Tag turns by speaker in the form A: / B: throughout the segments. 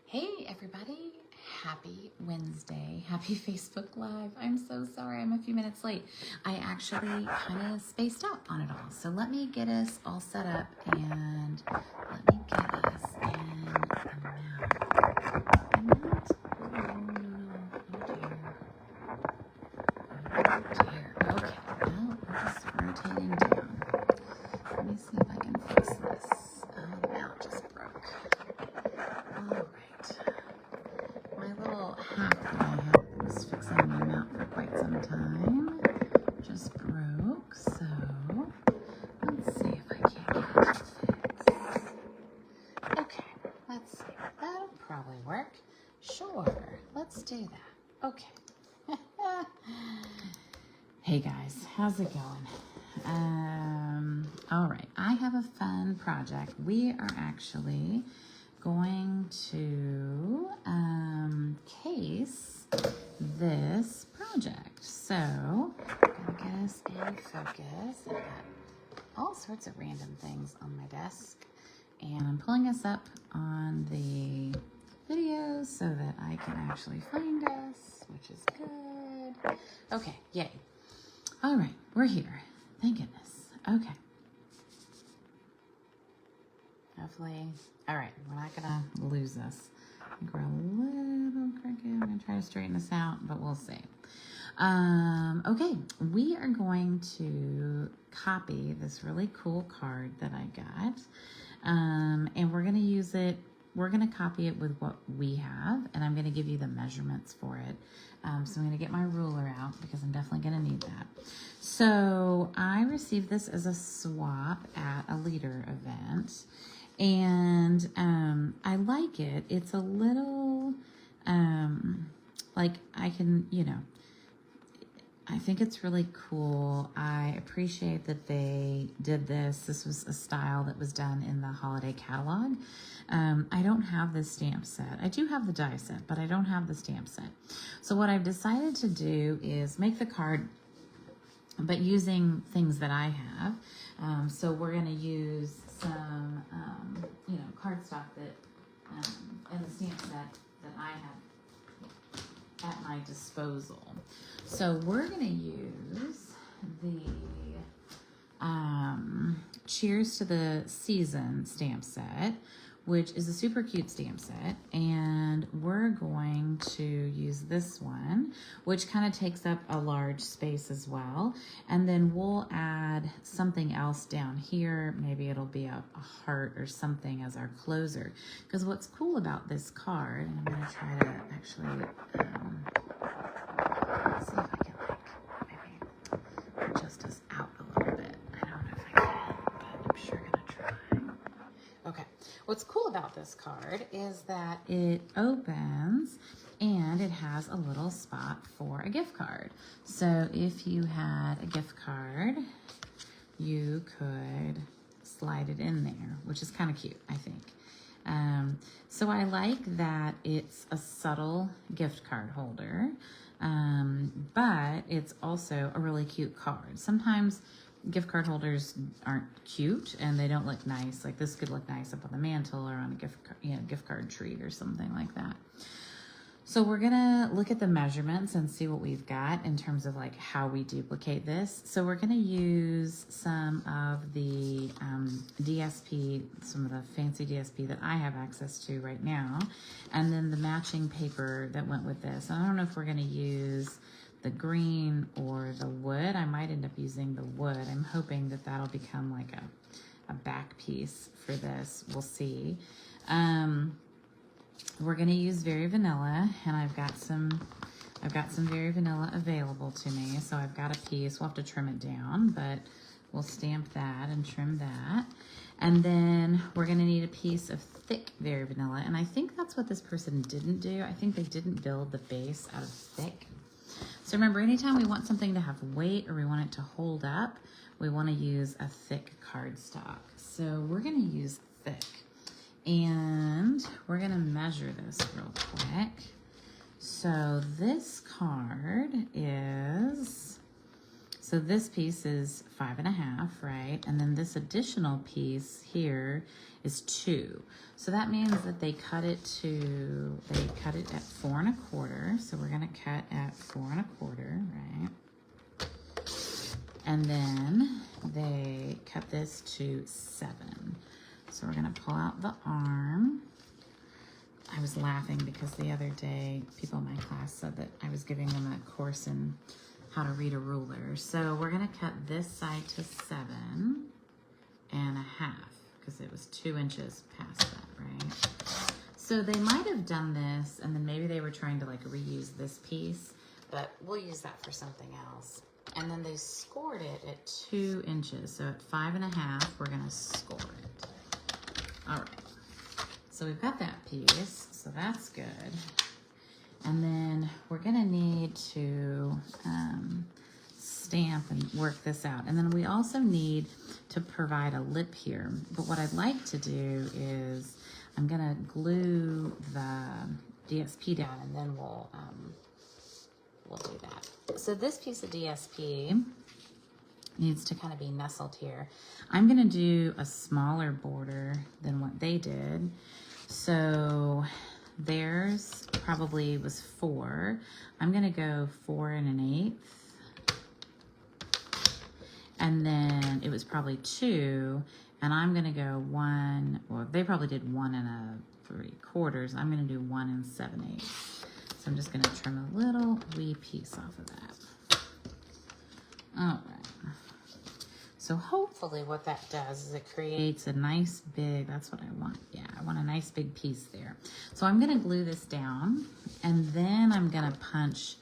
A: Hey everybody, happy Wednesday, happy Facebook Live. I'm so sorry I'm a few minutes late. I actually kind of spaced out on it all. So let me get us all set up and let me get us in the mount. Oh dear. Okay, well, we're just rotating down. Let me see if I can fix this. Oh, the mount just broke. All right. My little hack that I had was fixing my mount for quite some time just broke, so let's see if I can't get it fixed. Okay, let's see. That'll probably work. Sure, let's do that. Okay. Hey guys, how's it going? All right, I have a fun project. We are actually going to case this project. So, gonna get us in focus. I've got all sorts of random things on my desk, and I'm pulling us up on the video so that I can actually find us, which is good. Okay, yay. All right, we're here. Thank goodness. Okay. Hopefully, all right, we're not gonna lose this. I think we're a little crooked. I'm gonna try to straighten this out, but we'll see. Okay, we are going to copy this really cool card that I got, and we're gonna use it. We're gonna copy it with what we have, and I'm gonna give you the measurements for it. So I'm gonna get my ruler out because I'm definitely gonna need that. So I received this as a swap at a leader event. And I like it. It's a little, like I can, I think it's really cool. I appreciate that they did this. This was a style that was done in the holiday catalog. I don't have this stamp set. I do have the die set, but I don't have the stamp set. So what I've decided to do is make the card, but using things that I have. So we're going to use some, cardstock that, and the stamp set that I have at my disposal. So we're going to use the Cheers to the Season stamp set, which is a super cute stamp set, and we're going to use this one, which kind of takes up a large space as well, and then we'll add something else down here. Maybe it'll be a heart or something as our closer, because what's cool about this card, and I'm going to try to actually see if I can maybe adjust us out a little bit. I don't know if I can, but I'm sure going to try. Okay, what's cool about this card is that it opens and it has a little spot for a gift card. So if you had a gift card, you could slide it in there, which is kind of cute, I think. So I like that it's a subtle gift card holder, but it's also a really cute card. Sometimes gift card holders aren't cute and they don't look nice. Like this could look nice up on the mantle or on a gift card tree or something like that. So we're gonna look at the measurements and see what we've got in terms of like how we duplicate this. So we're gonna use some of the DSP, some of the fancy DSP that I have access to right now, and then the matching paper that went with this. I don't know if we're gonna use the green or the wood. I might end up using the wood. I'm hoping that that'll become like a back piece for this. We'll see. We're gonna use Very Vanilla, and I've got some Very Vanilla available to me. So I've got a piece. We'll have to trim it down, but we'll stamp that and trim that. And then we're gonna need a piece of thick Very Vanilla, and I think that's what this person didn't do. I think they didn't build the base out of thick. So remember, anytime we want something to have weight or we want it to hold up, we want to use a thick cardstock. So we're going to use thick, and we're going to measure this real quick. So this card is So this piece is 5.5, right? And then this additional piece here is 2. So that means that they cut it at 4 1/4. So we're gonna cut at 4 1/4, right? And then they cut this to 7. So we're gonna pull out the arm. I was laughing because the other day, people in my class said that I was giving them a course in how to read a ruler. So we're gonna cut this side to 7.5 because it was 2 inches past that, right? So they might have done this and then maybe they were trying to like reuse this piece, but we'll use that for something else. And then they scored it at 2 inches. So at 5.5, we're gonna score it. All right. So we've got that piece, so that's good. And then we're gonna need to stamp and work this out. And then we also need to provide a lip here. But what I'd like to do is I'm gonna glue the DSP down and then we'll do that. So this piece of DSP needs to kind of be nestled here. I'm gonna do a smaller border than what they did. So theirs probably was 4. I'm gonna go 4 1/8. And then it was probably 2. And I'm gonna go 1, well, they probably did 1 3/4. I'm gonna do 1 7/8. So I'm just gonna trim a little wee piece off of that. All right. So hopefully what that does is it creates a nice big, that's what I want. Yeah, I want a nice big piece there. So I'm gonna glue this down and then I'm gonna punch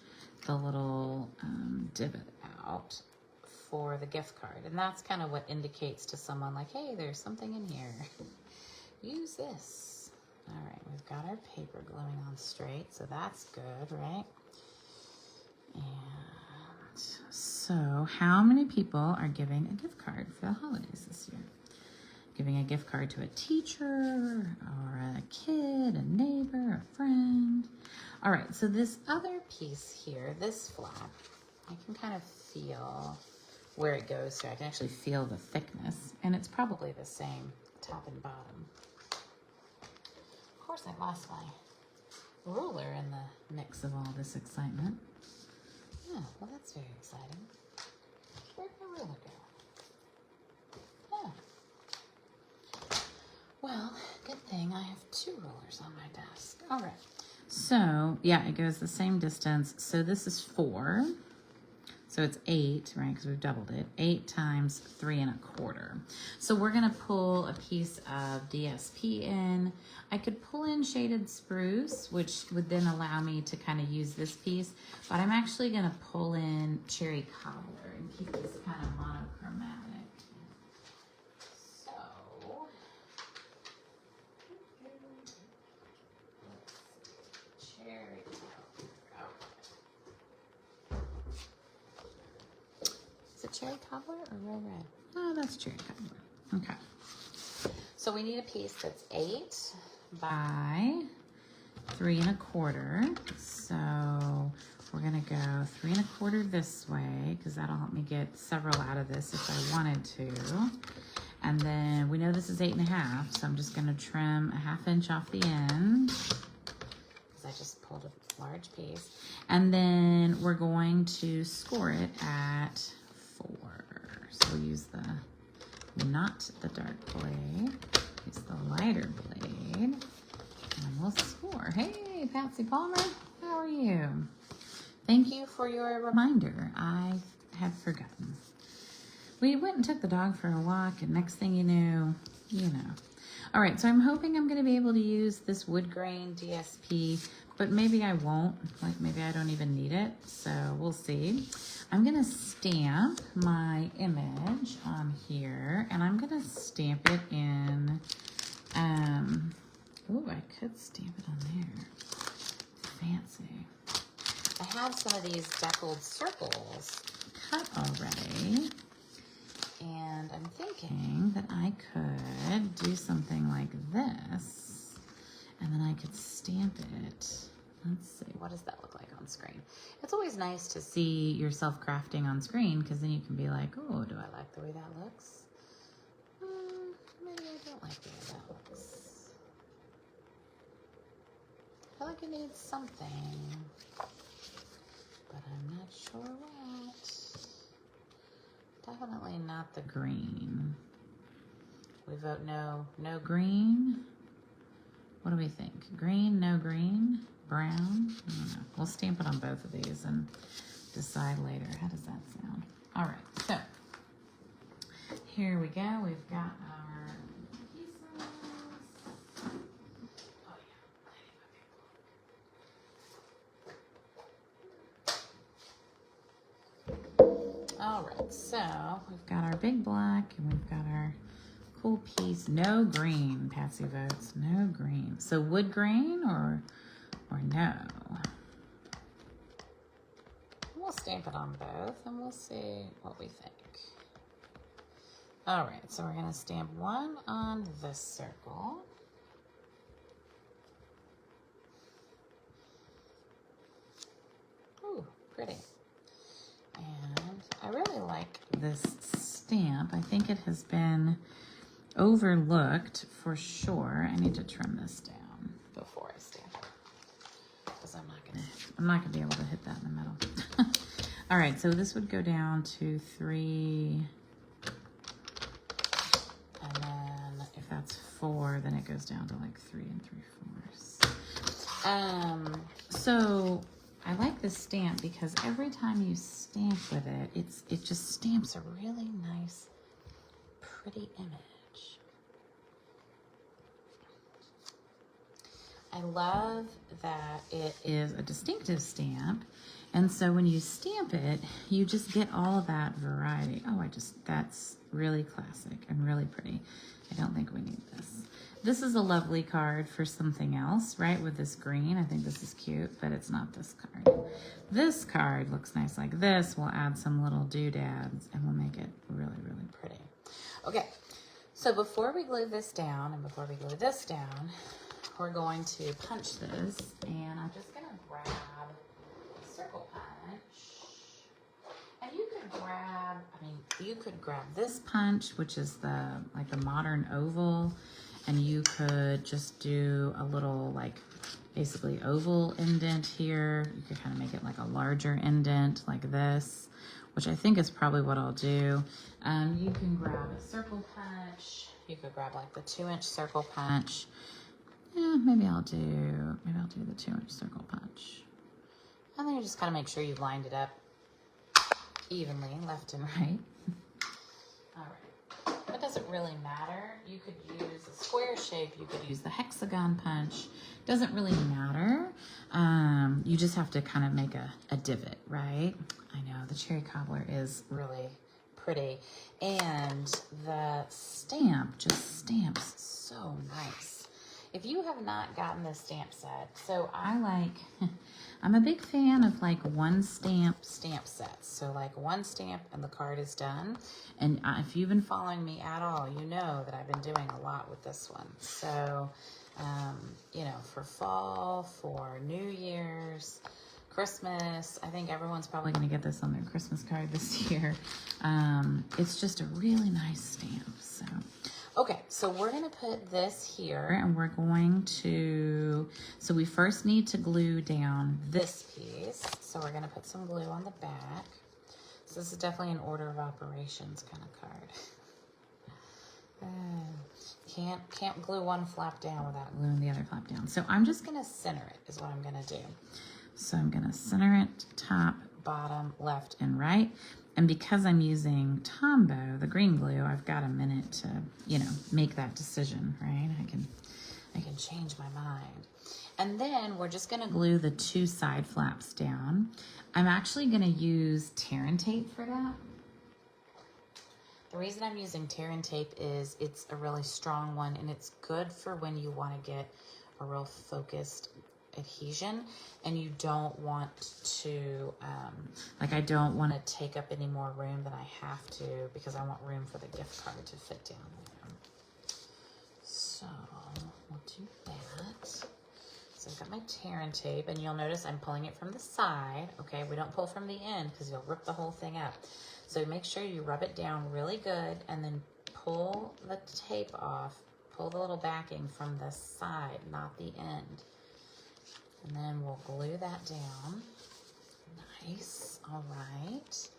A: the little divot out for the gift card. And that's kind of what indicates to someone like, hey, there's something in here. Use this. All right, we've got our paper gluing on straight, so that's good, right? And so how many people are giving a gift card for the holidays this year? Giving a gift card to a teacher or a kid, a neighbor, a friend. All right, so this other piece here, this flap, I can kind of feel where it goes to. I can actually feel the thickness, and it's probably the same top and bottom. Of course, I lost my ruler in the mix of all this excitement. Oh, well, that's very exciting. Where'd my ruler go? Oh. Well, good thing I have 2 rulers on my desk. All right. So, yeah, it goes the same distance. So this is 4. So it's 8, right, because we've doubled it. 8 times 3 1/4. So we're gonna pull a piece of DSP in. I could pull in shaded spruce, which would then allow me to kind of use this piece, but I'm actually gonna pull in cherry cobbler and keep this kind of monochromatic. So, cherry cobbler. Is it cherry cobbler or real red? Oh, that's cherry cobbler. Okay. So we need a piece that's 8 by 3 1/4. So we're gonna go 3 1/4 this way because that'll help me get several out of this if I wanted to. And then we know this is 8 1/2, so I'm just gonna trim a 1/2 inch off the end because I just pulled a large piece. And then we're going to score it at 4. So we'll use not the dark blade, use the lighter blade, and we'll score. Hey, Patsy Palmer, how are you? Thank you for your reminder. I had forgotten. We went and took the dog for a walk, and next thing you knew, you know. All right, so I'm hoping I'm gonna be able to use this wood grain DSP, but maybe I won't. Like maybe I don't even need it, so we'll see. I'm gonna stamp my image on here, and I'm gonna stamp it in, oh, I could stamp it on there. Fancy. I have some of these deckled circles cut already, and I'm thinking that I could do something like this, and then I could stamp it Let's see, what does that look like on screen? It's always nice to see yourself crafting on screen because then you can be like, oh, do I like the way that looks? Maybe I don't like the way that looks. I feel like it needs something, but I'm not sure what. Definitely not the green. We vote no, no green. What do we think? Green, no green, brown? I don't know. We'll stamp it on both of these and decide later. How does that sound? All right, so here we go. We've got our pieces. Oh yeah. All right, so we've got our big black and we've got our cool piece. No green, Patsy votes. No green. So wood grain or no? We'll stamp it on both and we'll see what we think. All right, so we're gonna stamp one on this circle. Ooh, pretty. And I really like this stamp. I think it has been overlooked for sure. I need to trim this down before I stamp it because I'm not gonna be able to hit that in the middle. All right, so this would go down to 3, and then if that's 4, then it goes down to like 3 3/4. So I like this stamp because every time you stamp with it, it just stamps a really nice, pretty image. I love that it is a distinctive stamp. And so when you stamp it, you just get all of that variety. Oh, that's really classic and really pretty. I don't think we need this. This is a lovely card for something else, right? With this green, I think this is cute, but it's not this card. This card looks nice like this. We'll add some little doodads and we'll make it really, really pretty. Okay, so before we glue this down and before we glue this down, we're going to punch this, and I'm just gonna grab a circle punch. And you could grab this punch, which is like the modern oval, and you could just do a little like basically oval indent here. You could kind of make it like a larger indent like this, which I think is probably what I'll do. You can grab a circle punch. You could grab like the 2-inch circle punch. Yeah, maybe I'll do the 2-inch circle punch. And then you just kind of make sure you've lined it up evenly, left and right. All right. It doesn't really matter. You could use a square shape. You could use the hexagon punch. Doesn't really matter. You just have to kind of make a divot, right? I know the cherry cobbler is really pretty. And the stamp just stamps so nice. If you have not gotten this stamp set, so I'm a big fan of like one stamp sets. So like one stamp and the card is done. And if you've been following me at all, you know that I've been doing a lot with this one. So, you know, for fall, for New Year's, Christmas, I think everyone's probably going to get this on their Christmas card this year. It's just a really nice stamp, so... Okay, so we're going to put this here and we're going to, so we first need to glue down this piece. So we're going to put some glue on the back. So this is definitely an order of operations kind of card. Can't glue one flap down without gluing the other flap down. So I'm just going to center it is what I'm going to do. So I'm going to center it top, bottom, left, and right. And because I'm using Tombow, the green glue, I've got a minute to, you know, make that decision, right? I can change my mind. And then we're just gonna glue the 2 side flaps down. I'm actually gonna use tear and tape for that. The reason I'm using tear and tape is it's a really strong one and it's good for when you wanna get a real focused adhesion and you don't want to I don't want to take up any more room than I have to because I want room for the gift card to fit down there. So we'll do that. So I've got my tear and tape, and you'll notice I'm pulling it from the side. Okay, we don't pull from the end because you'll rip the whole thing up. So make sure you rub it down really good and then pull the tape off. Pull the little backing from the side, not the end. And then we'll glue that down. Nice. All right.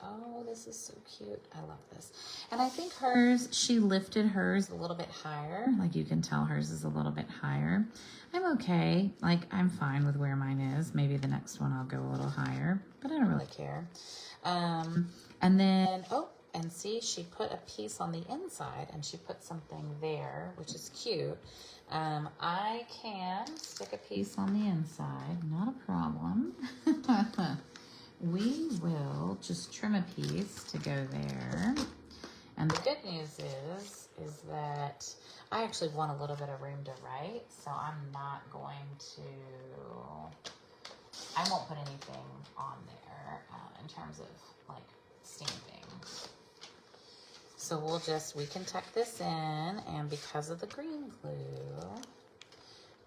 A: Oh, this is so cute. I love this. And I think hers, she lifted hers a little bit higher. Like you can tell hers is a little bit higher. I'm okay. Like I'm fine with where mine is. Maybe the next one I'll go a little higher, but I don't really care. And then, oh, and see, she put a piece on the inside and she put something there, which is cute. I can stick a piece on the inside, not a problem. We will just trim a piece to go there. And the good news is that I actually want a little bit of room to write, so I'm not going to, I won't put anything on there in terms of like stamping. So we'll just, we can tuck this in, and because of the green glue,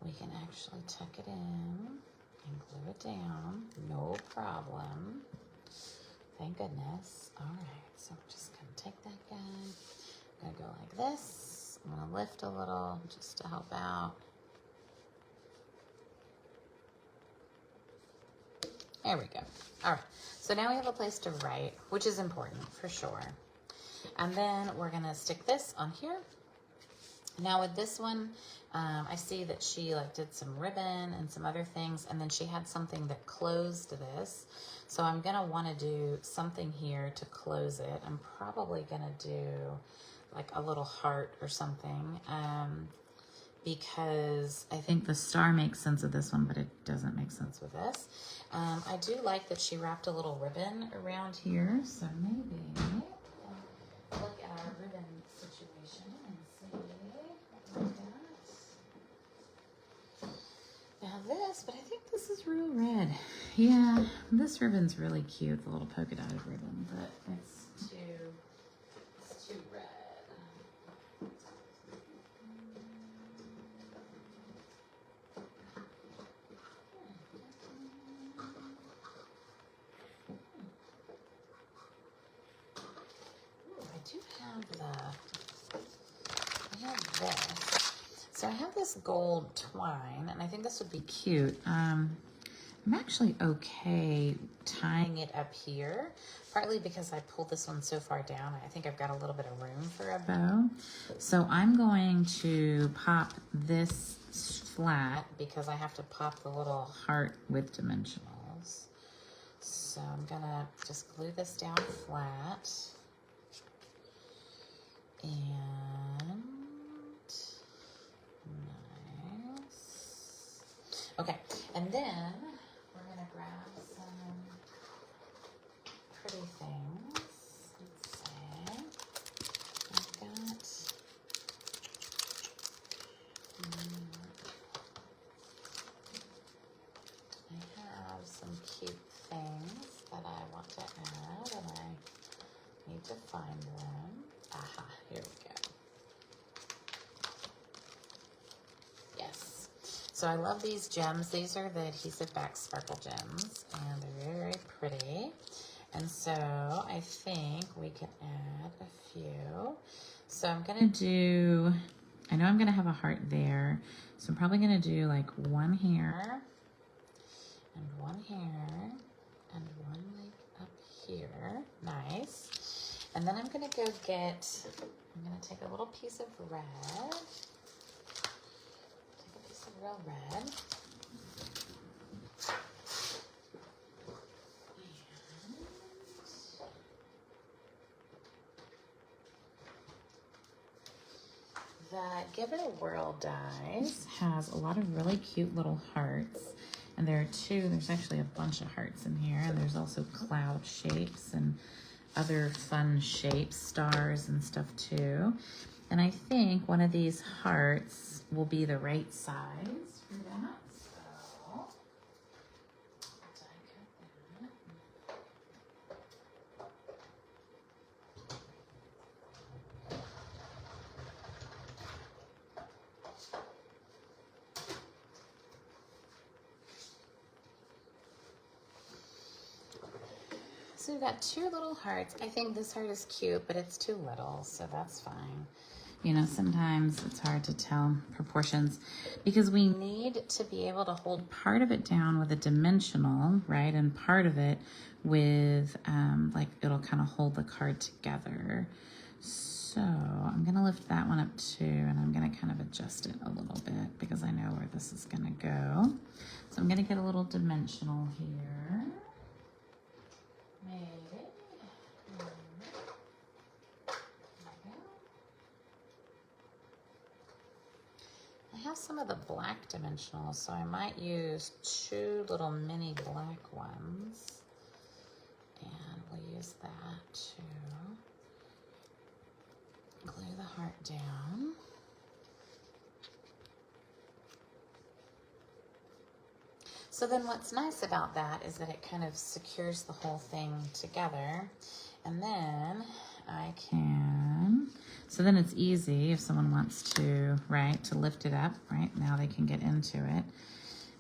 A: we can actually tuck it in and glue it down, no problem. Thank goodness. All right, so I'm just gonna take that guy. I'm gonna go like this. I'm gonna lift a little just to help out. There we go. All right, so now we have a place to write, which is important for sure. And then we're gonna stick this on here. Now with this one, I see that she like did some ribbon and some other things, and then she had something that closed this. So I'm gonna wanna do something here to close it. I'm probably gonna do like a little heart or something, because I think the star makes sense with this one, but it doesn't make sense with this. I do like that she wrapped a little ribbon around here, so maybe look at our ribbon situation and see what we got. Now this, but I think this is real red. Yeah, this ribbon's really cute, the little polka dotted ribbon, but it's too red. I have this. So I have this gold twine, and I think this would be cute. I'm actually okay tying it up here, partly because I pulled this one so far down. I think I've got a little bit of room for a bow. So I'm going to pop this flat because I have to pop the little heart with dimensionals. So I'm gonna just glue this down flat. And nice. Okay, and then we're gonna grab some pretty things. Let's see. I've got I have some cute things that I want to add, and I need to find them. Aha, here we go. Yes. So I love these gems. These are the adhesive back sparkle gems, and they're very, very pretty. And so I think we can add a few. So I'm gonna do, I know I'm gonna have a heart there, so I'm probably gonna do like one here, and one here, and one like up here. Nice. And then I'm gonna go get, I'm gonna take a little piece of red. Take a piece of real red. And the Give It a Whirl dies has a lot of really cute little hearts. And there are two, there's actually a bunch of hearts in here. And there's also cloud shapes and other fun shapes, stars and stuff too. And I think one of these hearts will be the right size for that. So I'll die cut So we've got 2 little hearts. I think this heart is cute, but it's too little, so that's fine. You know, sometimes it's hard to tell proportions because we need to be able to hold part of it down with a dimensional, right? And part of it with, like, it'll kind of hold the card together. So I'm going to lift that one up too, and I'm going to kind of adjust it a little bit because I know where this is going to go. So I'm going to get a little dimensional here. Maybe. I have some of the black dimensionals, so I might use 2 little mini black ones. And we'll use that to glue the heart down. So then what's nice about that is that it kind of secures the whole thing together. And then I can, so then it's easy if someone wants to, right, to lift it up, right? Now they can get into it.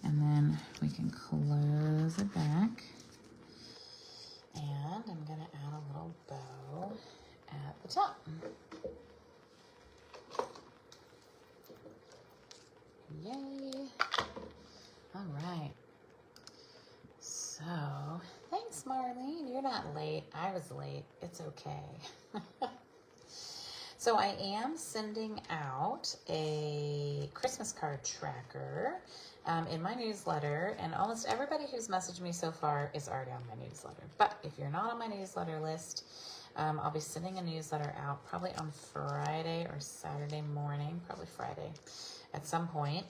A: And then we can close it back. And I'm gonna add a little bow at the top. Yay. All right. So, thanks, Marlene. You're not late. I was late. It's okay. So I am sending out a Christmas card tracker in my newsletter, and almost everybody who's messaged me so far is already on my newsletter. But if you're not on my newsletter list, I'll be sending a newsletter out probably on Friday or Saturday morning, probably Friday at some point,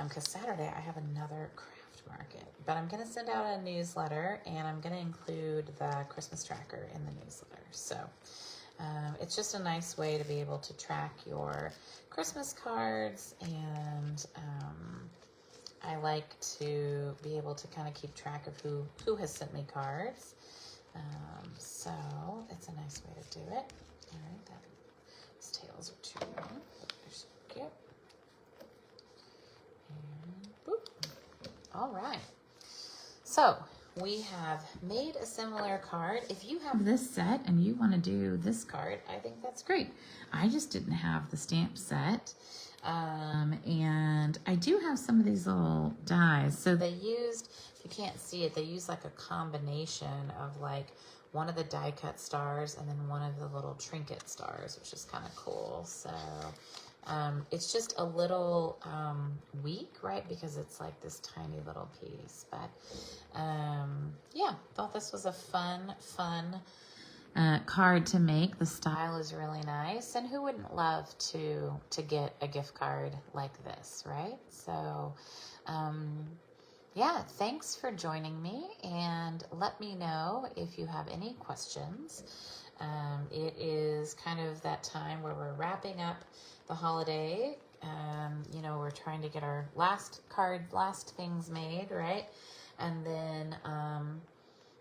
A: because Saturday I have another craft market. But I'm going to send out a newsletter, and I'm going to include the Christmas tracker in the newsletter. So it's just a nice way to be able to track your Christmas cards, and I like to be able to kind of keep track of who has sent me cards. So it's a nice way to do it. All right, those tails are too long. They're so cute. And boop. All right. So we have made a similar card. If you have this set and you want to do this card, I think that's great. I just didn't have the stamp set. And I do have some of these little dies. So they used, if you can't see it, they used like a combination of like one of the die cut stars and then one of the little trinket stars, which is kind of cool. So it's just a little weak, right? Because it's like this tiny little piece. But yeah, thought this was a fun card to make. The style is really nice, and who wouldn't love to get a gift card like this, right? So yeah, thanks for joining me, and let me know if you have any questions. It is kind of that time where we're wrapping up the holiday. You know, we're trying to get our last things made, right? And then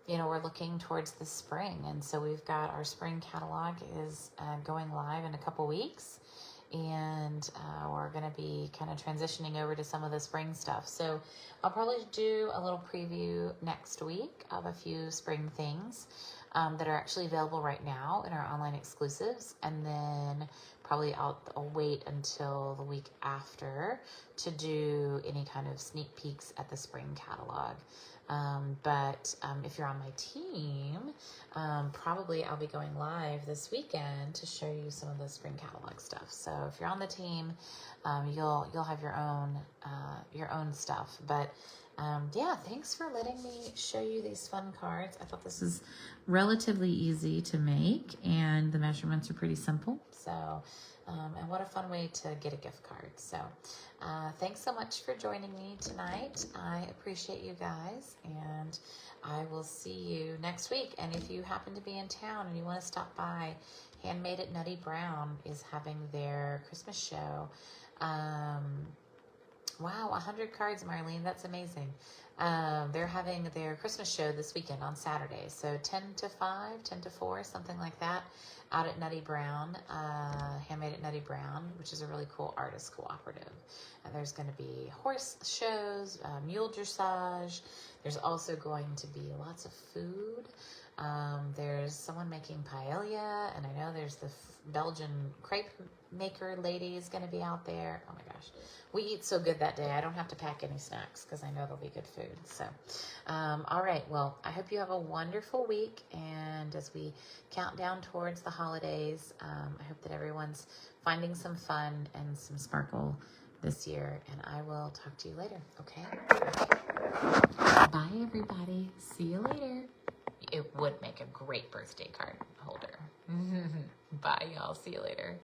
A: you know, we're looking towards the spring, and so we've got our spring catalog is going live in a couple weeks, and we're going to be kind of transitioning over to some of the spring stuff. So I'll probably do a little preview next week of a few spring things that are actually available right now in our online exclusives, and then probably I'll wait until the week after to do any kind of sneak peeks at the spring catalog. But if you're on my team, probably I'll be going live this weekend to show you some of the spring catalog stuff. So if you're on the team, you'll have your own stuff. But yeah, thanks for letting me show you these fun cards. I thought this is relatively easy to make, and the measurements are pretty simple. So and what a fun way to get a gift card. So thanks so much for joining me tonight. I appreciate you guys, and I will see you next week. And if you happen to be in town and you want to stop by, Handmade at Nutty Brown is having their Christmas show. Wow, 100 cards, Marlene. That's amazing. They're having their Christmas show this weekend on Saturday. So 10 to 5, 10 to 4, something like that, out at Nutty Brown, Handmade at Nutty Brown, which is a really cool artist cooperative. And there's going to be horse shows, mule dressage. There's also going to be lots of food. There's someone making paella, and I know there's the Belgian crepe maker lady is going to be out there. Oh my gosh. We eat so good that day. I don't have to pack any snacks because I know there'll be good food. So, all right. Well, I hope you have a wonderful week. And as we count down towards the holidays, I hope that everyone's finding some fun and some sparkle this year. And I will talk to you later. Okay? Bye, everybody. See you later. It would make a great birthday card holder. Bye, y'all. See you later.